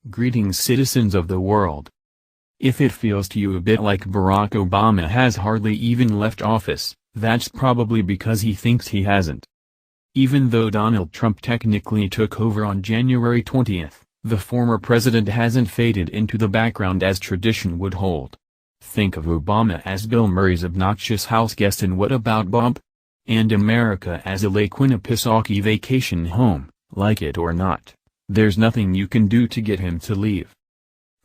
Greetings, citizens of the world. If it feels to you a bit like Barack Obama has hardly even left office, that's probably because he thinks he hasn't. Even though Donald Trump technically took over on January 20th, the former president hasn't faded into the background as tradition would hold. Think of Obama as Bill Murray's obnoxious house guest in What About Bob? And America as a Lake Winnipesaukee vacation home, like it or not. There's nothing you can do to get him to leave.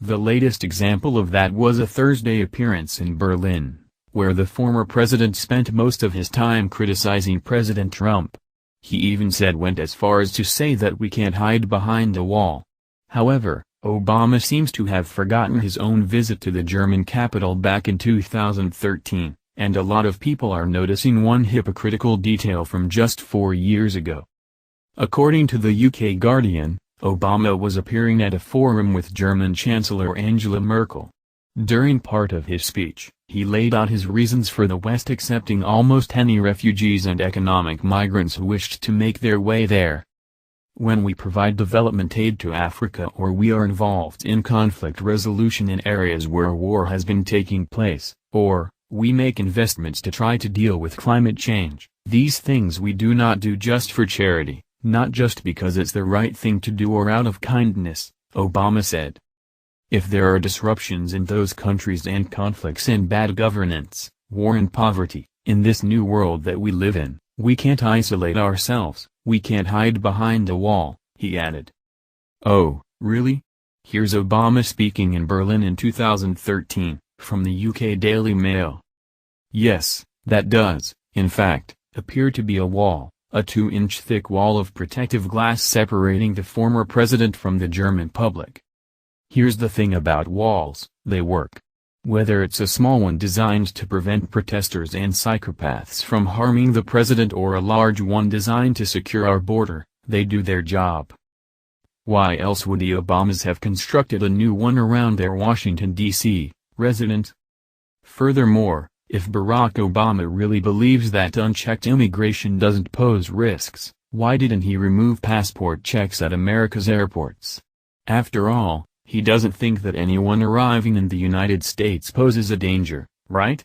The latest example of that was a Thursday appearance in Berlin, where the former president spent most of his time criticizing President Trump. He even went as far as to say that we can't hide behind a wall. However, Obama seems to have forgotten his own visit to the German capital back in 2013, and a lot of people are noticing one hypocritical detail from just 4 years ago. According to the UK Guardian, Obama was appearing at a forum with German Chancellor Angela Merkel. During part of his speech, he laid out his reasons for the West accepting almost any refugees and economic migrants who wished to make their way there. When we provide development aid to Africa or we are involved in conflict resolution in areas where war has been taking place, or we make investments to try to deal with climate change, these things we do not do just for charity, not just because it's the right thing to do or out of kindness, Obama said. If there are disruptions in those countries and conflicts and bad governance, war and poverty, in this new world that we live in, we can't isolate ourselves, we can't hide behind a wall, he added. Oh, really? Here's Obama speaking in Berlin in 2013, from the UK Daily Mail. Yes, that does, in fact, appear to be a wall, a 2-inch thick wall of protective glass separating the former president from the German public. Here's the thing about walls, they work. Whether it's a small one designed to prevent protesters and psychopaths from harming the president or a large one designed to secure our border, they do their job. Why else would the Obamas have constructed a new one around their Washington, D.C., residence? Furthermore, if Barack Obama really believes that unchecked immigration doesn't pose risks, why didn't he remove passport checks at America's airports? After all, he doesn't think that anyone arriving in the United States poses a danger, right?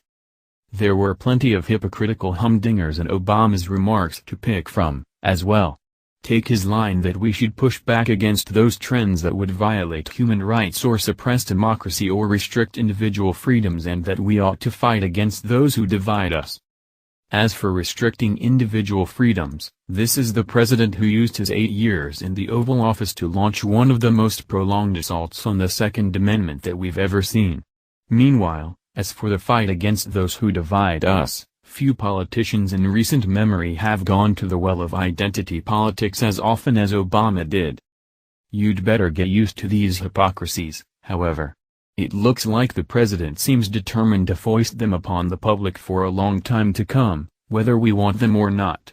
There were plenty of hypocritical humdingers in Obama's remarks to pick from, as well. Take his line that we should push back against those trends that would violate human rights or suppress democracy or restrict individual freedoms, and that we ought to fight against those who divide us. As for restricting individual freedoms, this is the president who used his 8 years in the Oval Office to launch one of the most prolonged assaults on the Second Amendment that we've ever seen. Meanwhile, as for the fight against those who divide us, few politicians in recent memory have gone to the well of identity politics as often as Obama did. You'd better get used to these hypocrisies, however. It looks like the president seems determined to foist them upon the public for a long time to come, whether we want them or not.